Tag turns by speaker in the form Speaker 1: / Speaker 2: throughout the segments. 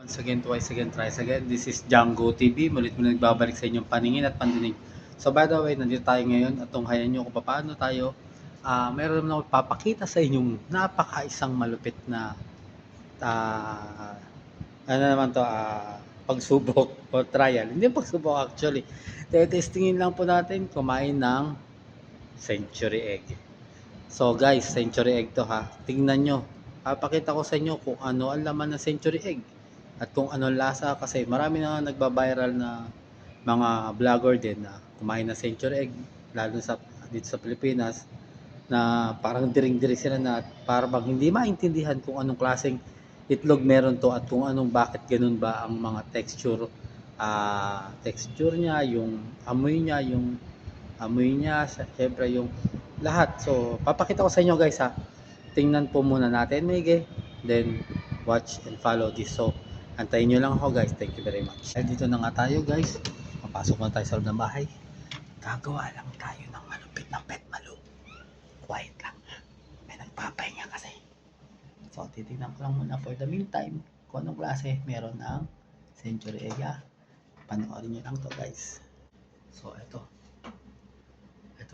Speaker 1: Once again, twice again, thrice again. This is Django TV. Mulit mo nagbabalik sa inyong paningin at pandinig. So by the way, nandito tayo ngayon at tunghayan nyo kung paano tayo meron naman ako papakita sa inyong napaka-isang malupit na ah, ano naman to, pagsubok o trial. Hindi pagsubok actually. Testingin lang po natin kumain ng century egg. So guys, century egg to ha. Tingnan nyo. Papakita ko sa inyo kung ano ang laman ng century egg. At kung ano ang lasa kasi marami na nagba-viral na mga vlogger din na kumain ng century egg. Lalo sa dito sa Pilipinas na parang diring-diri sila na para bang hindi maintindihan kung anong klaseng itlog meron to at kung anong bakit ganun ba ang mga texture niya, yung amoy niya, syempre yung lahat. So, papakita ko sa inyo guys ha. Tingnan po muna natin maigi. Then, watch and follow this. So, antayin nyo lang ako guys. Thank you very much. Dito na nga tayo guys. Papasok na tayo sa loob ng bahay. Gagawa lang tayo ng malupit na pet malo. Quiet lang. May nagpapahinga kasi. So, titignan ko lang muna for the meantime kung anong klase meron ng century egg ha. Panoorin nyo lang to guys. So, ito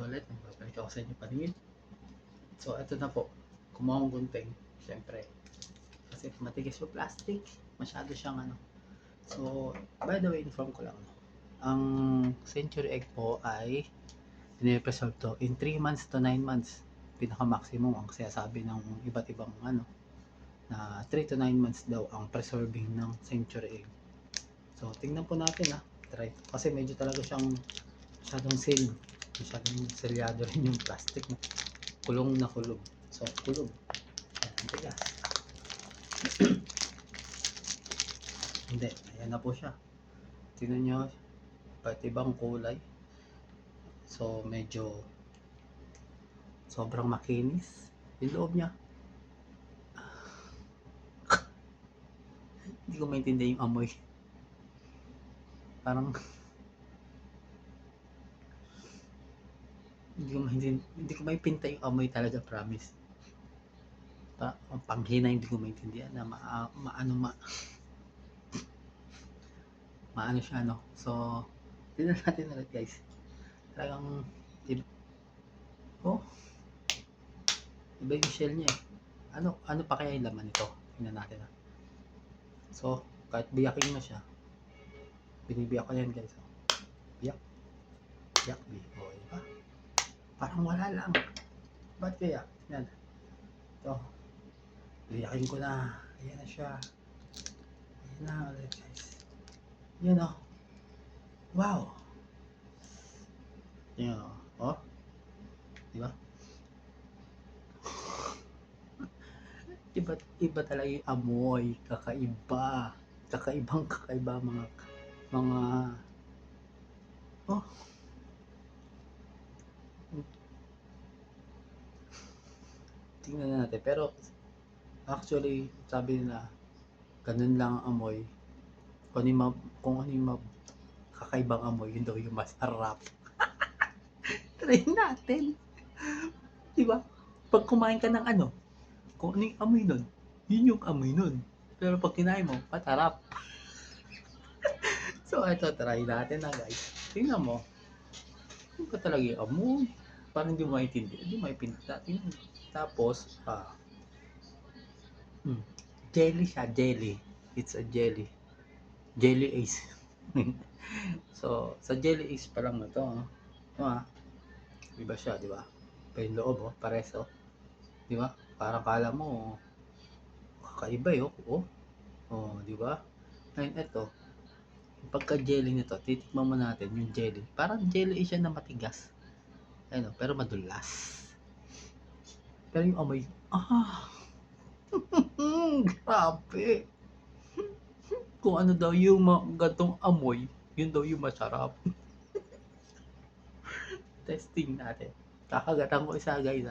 Speaker 1: ulit, magbabalik ako sa inyo paningin. So, ito na po. Kumuha akong gunting. Siyempre. Kasi matigas yung plastic. Masyado siyang ano. So, by the way, inform ko lang. Ang century egg po ay pinipreserve to in 3 months to 9 months. Pinaka-maximum ang sinasabi ng iba't ibang ano na 3 to 9 months daw ang preserving ng century egg. So, tingnan po natin Try. Kasi medyo talaga siyang masyadong seal. Masyadong selyado rin yung plastic na kulong na kulog. So, kulog. Ayan, ang tigas. Hindi, ayan na po siya. Tingnan nyo, iba't ibang kulay. So, medyo sobrang makinis. Yung loob niya. Hindi ko maintindihan yung amoy. Parang hindi ko maipinta yung amoy talaga, promise. Ang panghina hindi ko maintindihan na maano siya no. So, tingnan natin ulit guys. Talagang iba yung shell niya ano pa kaya yung laman nito? Tingnan natin So, kahit biyakin mo siya, binibiyak ko yan guys. Biyak, diba? Parang wala lang. Ba't kaya? Yan. Ito. Biyakin ko na. Ayan na siya. Ayan na ulit guys. Yan Wow. Yan Diba? Iba talaga yung amoy. Kakaiba. Kakaiba mga tingnan natin. Pero actually, sabi nila ganun lang ang amoy. Kung ano yung kakaibang amoy, yun daw yung masarap. Try natin. Diba? Pag kumain ka ng kung ano yung amoy nun, yun yung amoy nun. Pero pag kinain mo, patarap. So, ito, try natin na guys. Tingnan mo. Yung ka talaga yung amoy. Parang hindi mo maintindihan. Hindi mo maintindihan. Tapos, jelly siya, jelly. It's a jelly. Jelly Ace. So, sa Jelly Ace pa lang na to. Iba siya, di ba? Pa yung loob, pares, di ba? Parang kala mo, kakaiba di ba? Ngayon, ito, pagka-jelly nito, titikman mo natin yung jelly. Parang jelly siya na matigas. Ayun, pero madulas. Pero yung amoy, grabe. Kung ano daw yung gantong amoy, yun daw yung masarap. Testing natin. Kakagatan ko isa guys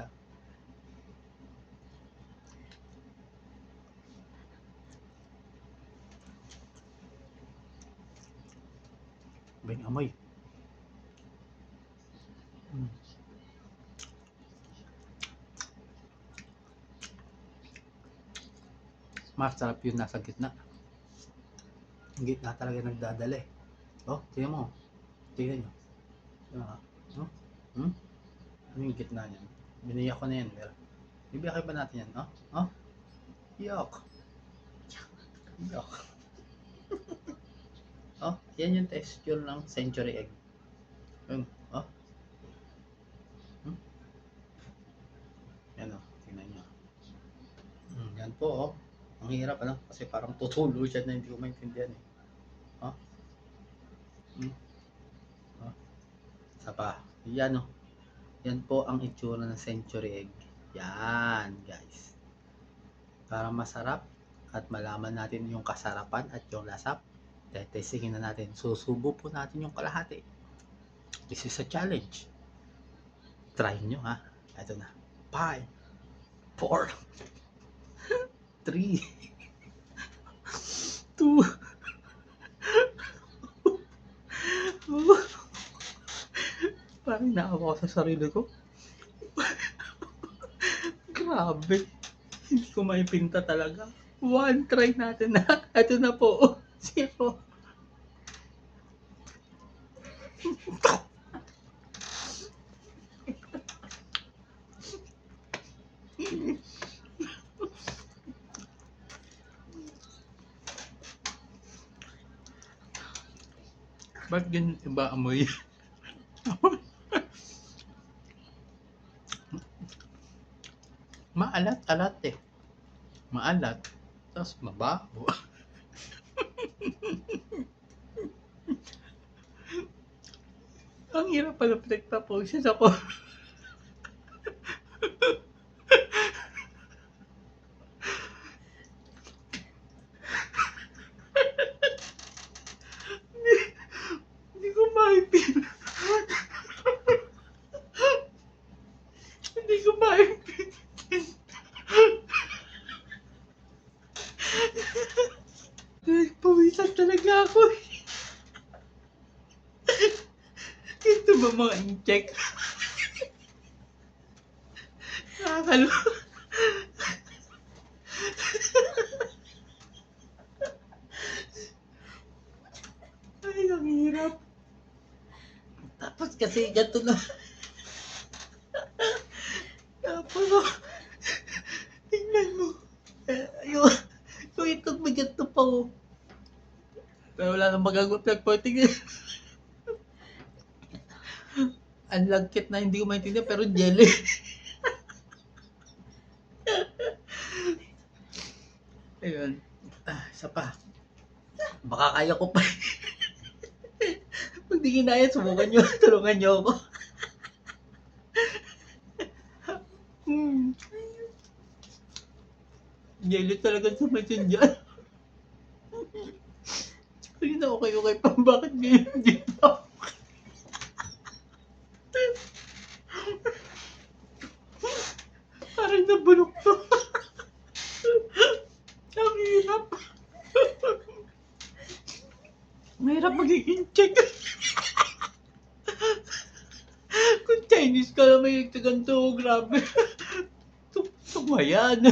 Speaker 1: Ba yung amoy? Masarap yung nasa gitna. Yung gitna talaga nagdadala eh. Oh, tingnan mo. Tingnan nyo. Hmm? Hmm? Ano yung gitna niyan? Biniyak ko na yan. Pero, bibiyakin ba natin yan? Oh? Oh? Yuck. Yuck. Oh, yan yung texture ng century egg. Yun. Oh? Hmm? Yan oh. Tingnan nyo. Yan po oh. Ang hirap ano? Kasi parang tutulo siya na hindi ko maintindihan eh. Oh? Hmm? Oh? Isa pa. Yan oh. Yan po ang itsura ng century egg. Yan guys. Para masarap at malaman natin yung kasarapan at yung lasap, testingin na natin. Susubo po natin yung kalahati. This is a challenge. Try nyo ha. Ito na. 5, 4, 3, 2, parang naawa ko sa sarili ko. Grabe. Hindi ko maipinta talaga. 1, try natin na. Ito na po. 0. Ba't ganyan iba amoy? Maalat-alat eh. Maalat. Tapos mabaho. Ang hirap pala pinagtaposes ako. Hindi ko maipinta. Hindi ko maipinta. Pawisan talaga ako. Ito ba mga incheck? Nakakalo. Ay, ang hirap. Tapos kasi ganito na. Tapos tingnan mo. Yung itlog may ganito pa oh. Pero wala nang magagawa. Pinagporting ang lagkit na hindi ko maintindihan pero jelly. Ayun. Isa pa. Baka kaya ko pa. Pag di kinaya, subukan nyo. Tulungan nyo ako. Jelly talaga sumasin dyan. Hindi na okay pa. Bakit ganyan dito? Parang nabulok to. Ang hirap. Mahirap magiging check. Kung Chinese ka na may ganito, grabe. Tumayan.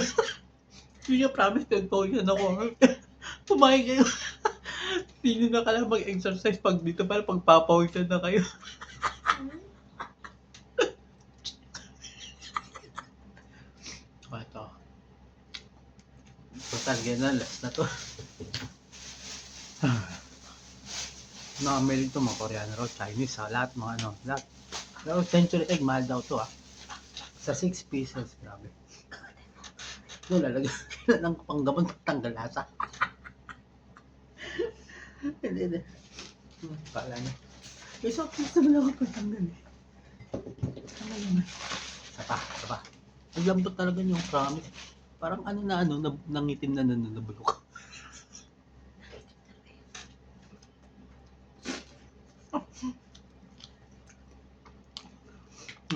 Speaker 1: Yun yung promise ko, yun ako. Tumayo kayo. Hindi na kailangan mag-exercise pag dito para pagpapawisan na kayo. Ito. Total, ganyan last na to. Nakamail ito mga Koreano raw, Chinese ha, lahat mga ano, lahat. Pero century egg, mahal daw to ha. Sa 6 pieces, grabe. Doon lalagyan ng panggamot tanggal lasa. Hindi. Kala niya. So, gusto mo lang ako pagtanggal eh. Tanggal naman. Sapa. Ang lambot talaga niyo, promise. Parang ano na nangitim na nabulok.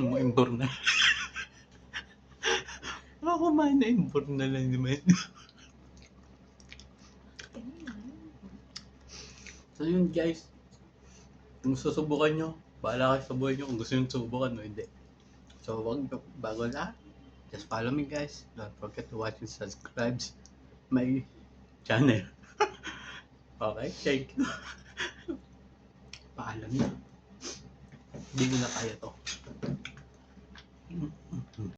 Speaker 1: Imbor na. Ako kumain na imbor na lang naman. So yun guys, kung susubukan nyo, bahala kayo sa buhay nyo kung gusto nyo subukan o hindi. So wag bago na, just follow me guys. Don't forget to watch and subscribe my channel.
Speaker 2: Okay, thank you. Paalam na. Hindi ko na kaya to.